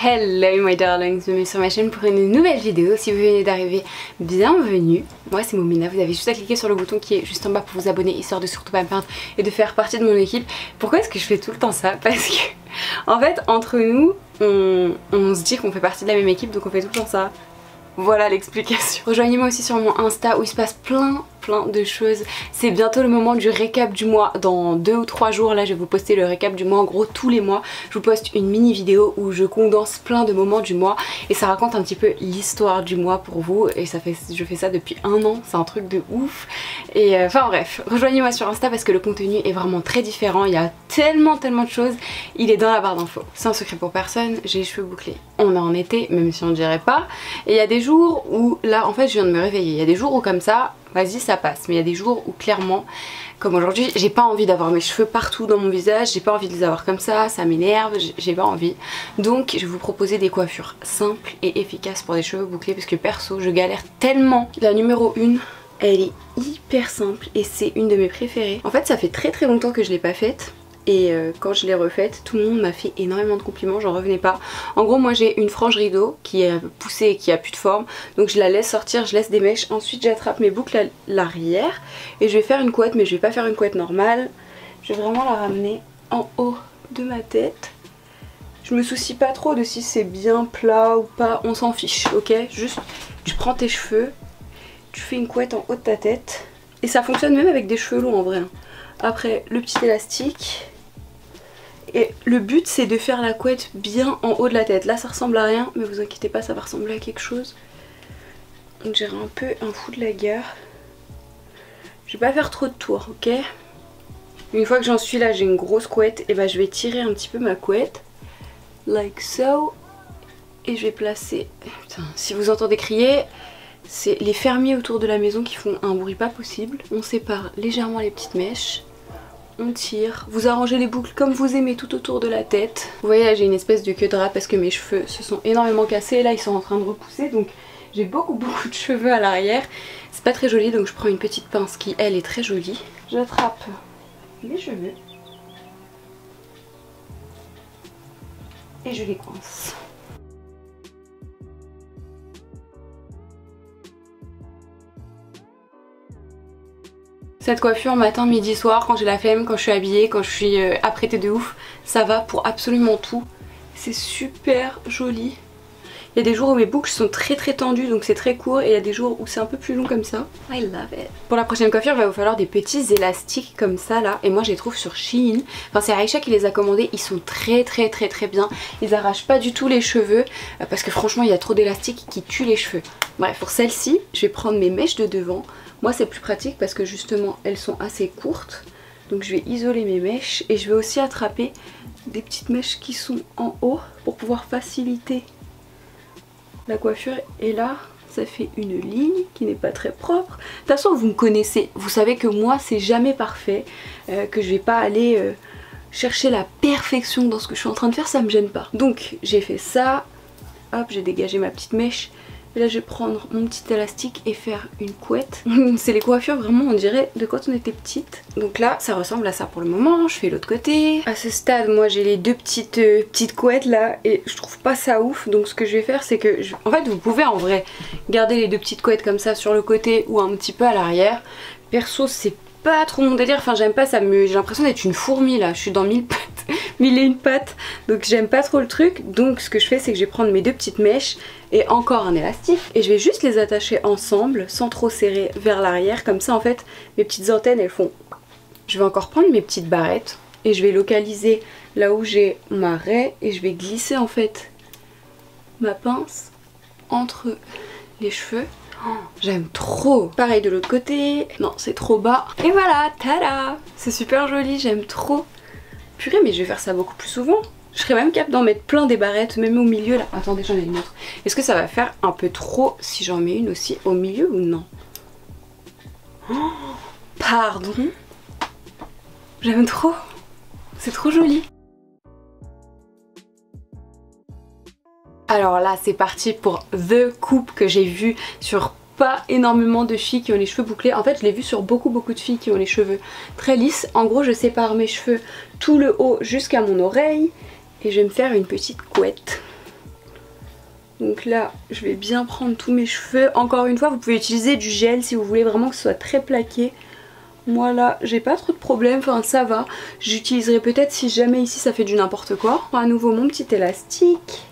Hello my darlings, bienvenue sur ma chaîne pour une nouvelle vidéo. Si vous venez d'arriver, bienvenue. Moi c'est Momina, vous avez juste à cliquer sur le bouton qui est juste en bas pour vous abonner, histoire de surtout pas me perdre et de faire partie de mon équipe. Pourquoi est-ce que je fais tout le temps ça? Parce que en fait entre nous on se dit qu'on fait partie de la même équipe, donc on fait tout le temps ça. Voilà l'explication. Rejoignez-moi aussi sur mon Insta où il se passe plein de choses. C'est bientôt le moment du récap du mois. Dans 2 ou 3 jours là je vais vous poster le récap du mois. En gros tous les mois je vous poste une mini vidéo où je condense plein de moments du mois et ça raconte un petit peu l'histoire du mois pour vous. Et je fais ça depuis 1 an, c'est un truc de ouf. Et enfin bref, rejoignez-moi sur Insta parce que le contenu est vraiment très différent. Il y a tellement de choses. Il est dans la barre d'infos. C'est un secret pour personne, j'ai les cheveux bouclés. On est en été, même si on dirait pas. Et il y a des jours où là en fait je viens de me réveiller. Il y a des jours où comme ça vas-y ça passe, mais il y a des jours où clairement comme aujourd'hui j'ai pas envie d'avoir mes cheveux partout dans mon visage, j'ai pas envie de les avoir comme ça m'énerve, j'ai pas envie. Donc je vais vous proposer des coiffures simples et efficaces pour des cheveux bouclés parce que perso je galère tellement. La numéro 1 elle est hyper simple et c'est une de mes préférées. En fait ça fait très longtemps que je l'ai pas faite. Et quand je l'ai refaite, tout le monde m'a fait énormément de compliments, j'en revenais pas. En gros moi j'ai une frange rideau qui est poussée et qui a plus de forme. Donc je la laisse sortir, je laisse des mèches. Ensuite j'attrape mes boucles à l'arrière. Et je vais faire une couette, mais je vais pas faire une couette normale. Je vais vraiment la ramener en haut de ma tête. Je me soucie pas trop de si c'est bien plat ou pas, on s'en fiche, ok? Juste tu prends tes cheveux, tu fais une couette en haut de ta tête. Et ça fonctionne même avec des cheveux longs en vrai. Après le petit élastique. Et le but c'est de faire la couette bien en haut de la tête. Là ça ressemble à rien mais vous inquiétez pas, ça va ressembler à quelque chose. On dirait un peu un fou de la gare. Je vais pas faire trop de tours, ok? Une fois que j'en suis là, j'ai une grosse couette. Et bah je vais tirer un petit peu ma couette. Like so. Et je vais placer... Putain, si vous entendez crier, c'est les fermiers autour de la maison qui font un bruit pas possible. On sépare légèrement les petites mèches. On tire, vous arrangez les boucles comme vous aimez tout autour de la tête. Vous voyez là j'ai une espèce de queue de rat parce que mes cheveux se sont énormément cassés et là ils sont en train de repousser, donc j'ai beaucoup de cheveux à l'arrière. C'est pas très joli, donc je prends une petite pince qui elle est très jolie. J'attrape les cheveux et je les coince. Cette coiffure matin, midi, soir, quand j'ai la flemme, quand je suis habillée, quand je suis apprêtée de ouf, ça va pour absolument tout. C'est super joli. Il y a des jours où mes boucles sont très tendues donc c'est très court et il y a des jours où c'est un peu plus long comme ça. I love it. Pour la prochaine coiffure il va vous falloir des petits élastiques comme ça là et moi je les trouve sur Shein. Enfin c'est Aïcha qui les a commandés, ils sont très bien. Ils arrachent pas du tout les cheveux parce que franchement il y a trop d'élastiques qui tuent les cheveux. Bref, pour celle-ci je vais prendre mes mèches de devant. Moi c'est plus pratique parce que justement elles sont assez courtes. Donc je vais isoler mes mèches et je vais aussi attraper des petites mèches qui sont en haut pour pouvoir faciliter la coiffure. Et là ça fait une ligne qui n'est pas très propre. De toute façon vous me connaissez, vous savez que moi c'est jamais parfait, que je vais pas aller chercher la perfection dans ce que je suis en train de faire, ça me gêne pas. Donc j'ai fait ça, hop j'ai dégagé ma petite mèche. Et là je vais prendre mon petit élastique et faire une couette. C'est les coiffures vraiment on dirait de quand on était petite. Donc là ça ressemble à ça pour le moment. Je fais l'autre côté. À ce stade moi j'ai les deux petites couettes là et je trouve pas ça ouf. Donc ce que je vais faire c'est que en fait vous pouvez en vrai garder les deux petites couettes comme ça sur le côté ou un petit peu à l'arrière. Perso c'est pas trop mon délire, enfin j'aime pas ça, j'ai l'impression d'être une fourmi là, je suis dans 1000 pattes, 1001 pattes, donc j'aime pas trop le truc. Donc ce que je fais c'est que je vais prendre mes deux petites mèches et encore un élastique et je vais juste les attacher ensemble sans trop serrer vers l'arrière, comme ça en fait mes petites antennes elles font. Je vais encore prendre mes petites barrettes et je vais localiser là où j'ai ma raie et je vais glisser en fait ma pince entre les cheveux. Oh, j'aime trop. Pareil de l'autre côté. Non c'est trop bas. Et voilà, tada. C'est super joli, j'aime trop. Purée mais je vais faire ça beaucoup plus souvent. Je serais même capable d'en mettre plein des barrettes, même au milieu là. Attendez j'en ai une autre. Est-ce que ça va faire un peu trop si j'en mets une aussi au milieu ou non? Oh, pardon. J'aime trop. C'est trop joli. Alors là c'est parti pour The coupe que j'ai vu sur pas énormément de filles qui ont les cheveux bouclés. En fait je l'ai vu sur beaucoup de filles qui ont les cheveux très lisses. En gros je sépare mes cheveux tout le haut jusqu'à mon oreille et je vais me faire une petite couette. Donc là je vais bien prendre tous mes cheveux. Encore une fois vous pouvez utiliser du gel si vous voulez vraiment que ce soit très plaqué. Moi là j'ai pas trop de problème, enfin ça va. J'utiliserai peut-être si jamais ici ça fait du n'importe quoi. À nouveau mon petit élastique.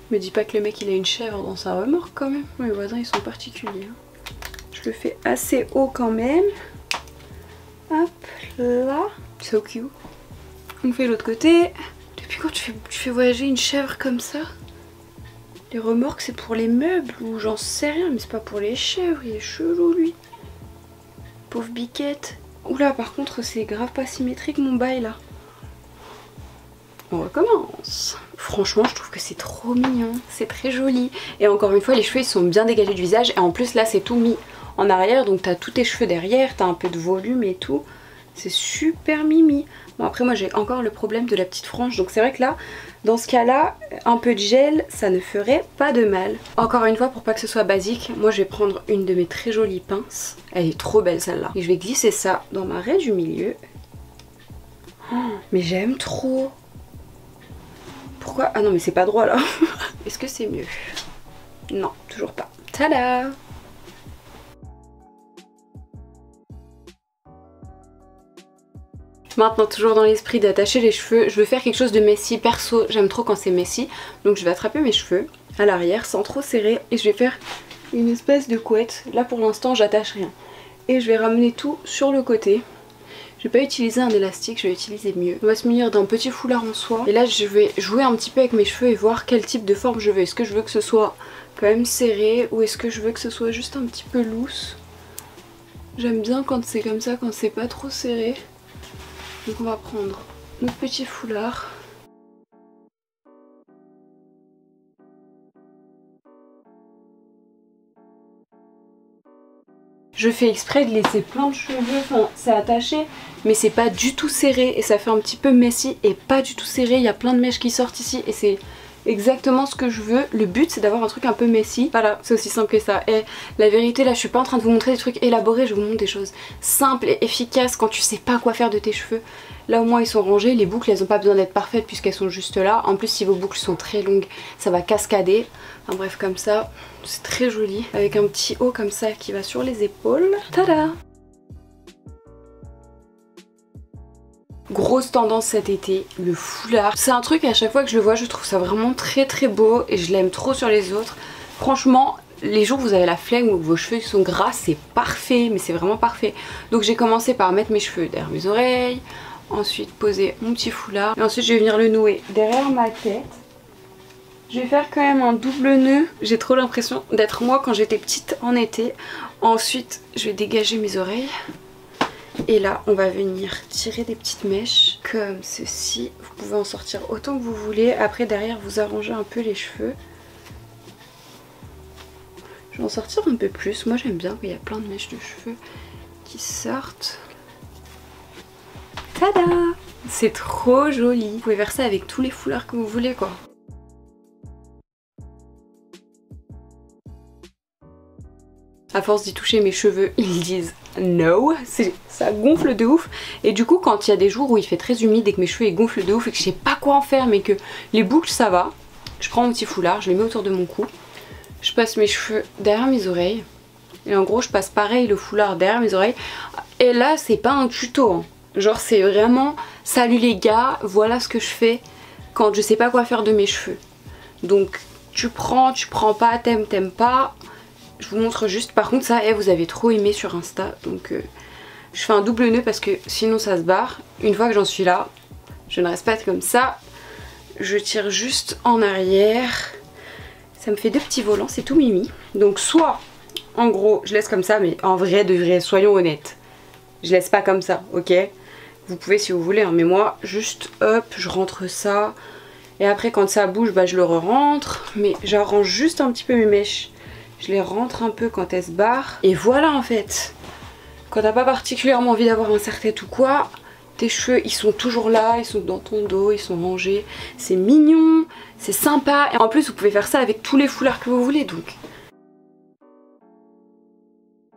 Me dis pas que le mec il a une chèvre dans sa remorque quand même. Mes voisins ils sont particuliers. Je le fais assez haut quand même. Hop là. So cute. On fait l'autre côté. Depuis quand tu fais voyager une chèvre comme ça? Les remorques c'est pour les meubles ou j'en sais rien mais c'est pas pour les chèvres, il est chelou lui. Pauvre biquette. Oula par contre c'est grave pas symétrique mon bail là. On recommence. Franchement je trouve que c'est trop mignon, c'est très joli. Et encore une fois les cheveux ils sont bien dégagés du visage et en plus là c'est tout mis en arrière donc t'as tous tes cheveux derrière, t'as un peu de volume et tout. C'est super mimi. Bon après moi j'ai encore le problème de la petite frange donc c'est vrai que là dans ce cas là un peu de gel ça ne ferait pas de mal. Encore une fois pour pas que ce soit basique moi je vais prendre une de mes très jolies pinces. Elle est trop belle celle-là. Et je vais glisser ça dans ma raie du milieu. Oh, mais j'aime trop. Pourquoi? Ah non mais c'est pas droit là. Est-ce que c'est mieux? Non toujours pas. Tada! Maintenant toujours dans l'esprit d'attacher les cheveux, je veux faire quelque chose de messy. Perso j'aime trop quand c'est messy. Donc je vais attraper mes cheveux à l'arrière sans trop serrer. Et je vais faire une espèce de couette. Là pour l'instant j'attache rien. Et je vais ramener tout sur le côté. Je vais pas utiliser un élastique, je vais utiliser mieux. On va se munir d'un petit foulard en soie. Et là je vais jouer un petit peu avec mes cheveux et voir quel type de forme je veux. Est-ce que je veux que ce soit quand même serré ou est-ce que je veux que ce soit juste un petit peu loose? J'aime bien quand c'est comme ça, quand c'est pas trop serré. Donc on va prendre notre petit foulard. Je fais exprès de laisser plein de cheveux, enfin c'est attaché mais c'est pas du tout serré et ça fait un petit peu messy et pas du tout serré. Il y a plein de mèches qui sortent ici et c'est exactement ce que je veux. Le but c'est d'avoir un truc un peu messy. Voilà, c'est aussi simple que ça. Et la vérité là je suis pas en train de vous montrer des trucs élaborés, je vous montre des choses simples et efficaces quand tu sais pas quoi faire de tes cheveux. Là au moins ils sont rangés, les boucles elles ont pas besoin d'être parfaites puisqu'elles sont juste là. En plus si vos boucles sont très longues ça va cascader. Enfin bref comme ça, c'est très joli. Avec un petit haut comme ça qui va sur les épaules. Tada! Grosse tendance cet été, le foulard. C'est un truc à chaque fois que je le vois je trouve ça vraiment très très beau et je l'aime trop sur les autres. Franchement les jours où vous avez la flemme ou que vos cheveux sont gras c'est parfait, mais c'est vraiment parfait. Donc j'ai commencé par mettre mes cheveux derrière mes oreilles, ensuite poser mon petit foulard et ensuite je vais venir le nouer derrière ma tête. Je vais faire quand même un double nœud. J'ai trop l'impression d'être moi quand j'étais petite en été. Ensuite je vais dégager mes oreilles. Et là on va venir tirer des petites mèches comme ceci. Vous pouvez en sortir autant que vous voulez. Après derrière vous arrangez un peu les cheveux. Je vais en sortir un peu plus. Moi j'aime bien quand il y a plein de mèches de cheveux qui sortent. Tada! C'est trop joli. Vous pouvez faire ça avec tous les foulards que vous voulez quoi. À force d'y toucher mes cheveux, ils disent no, ça gonfle de ouf. Et du coup quand il y a des jours où il fait très humide et que mes cheveux ils gonflent de ouf et que je sais pas quoi en faire mais que les boucles ça va, je prends mon petit foulard, je le mets autour de mon cou, je passe mes cheveux derrière mes oreilles et en gros je passe pareil le foulard derrière mes oreilles. Et là c'est pas un tuto hein. Genre c'est vraiment salut les gars, voilà ce que je fais quand je sais pas quoi faire de mes cheveux. Donc tu prends pas, t'aimes pas. Je vous montre juste, par contre ça vous avez trop aimé sur Insta donc je fais un double nœud parce que sinon ça se barre. Une fois que j'en suis là, je ne reste pas comme ça, je tire juste en arrière, ça me fait deux petits volants, c'est tout mimi. Donc soit en gros je laisse comme ça mais en vrai de vrai soyons honnêtes, je laisse pas comme ça, ok? Vous pouvez si vous voulez hein, mais moi juste hop je rentre ça et après quand ça bouge bah je le re-rentre, mais j'arrange juste un petit peu mes mèches. Je les rentre un peu quand elles se barrent. Et voilà en fait. Quand t'as pas particulièrement envie d'avoir un serre-tête ou quoi, tes cheveux ils sont toujours là, ils sont dans ton dos, ils sont rangés. C'est mignon, c'est sympa. Et en plus vous pouvez faire ça avec tous les foulards que vous voulez donc.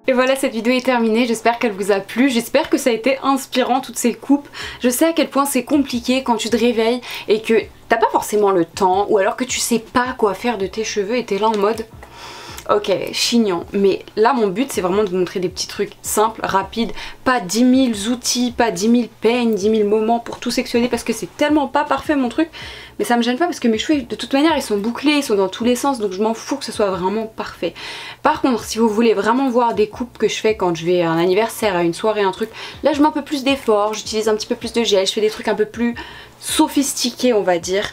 Et voilà, cette vidéo est terminée, j'espère qu'elle vous a plu, j'espère que ça a été inspirant toutes ces coupes. Je sais à quel point c'est compliqué quand tu te réveilles et que t'as pas forcément le temps, ou alors que tu sais pas quoi faire de tes cheveux et t'es là en mode ok, chignon, mais là mon but c'est vraiment de vous montrer des petits trucs simples, rapides, pas 10 000 outils, pas 10 000 peignes, 10 000 moments pour tout sectionner parce que c'est tellement pas parfait mon truc, mais ça me gêne pas parce que mes cheveux de toute manière ils sont bouclés, ils sont dans tous les sens, donc je m'en fous que ce soit vraiment parfait. Par contre, si vous voulez vraiment voir des coupes que je fais quand je vais à un anniversaire, à une soirée, un truc, là je mets un peu plus d'effort, j'utilise un petit peu plus de gel, je fais des trucs un peu plus sophistiqués on va dire.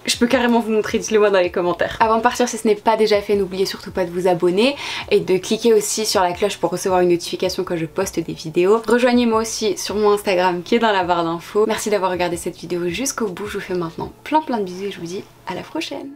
Je peux carrément vous montrer, dites-le moi dans les commentaires. Avant de partir, si ce n'est pas déjà fait, n'oubliez surtout pas de vous abonner et de cliquer aussi sur la cloche pour recevoir une notification quand je poste des vidéos. Rejoignez-moi aussi sur mon Instagram qui est dans la barre d'infos. Merci d'avoir regardé cette vidéo jusqu'au bout, je vous fais maintenant plein de bisous et je vous dis à la prochaine.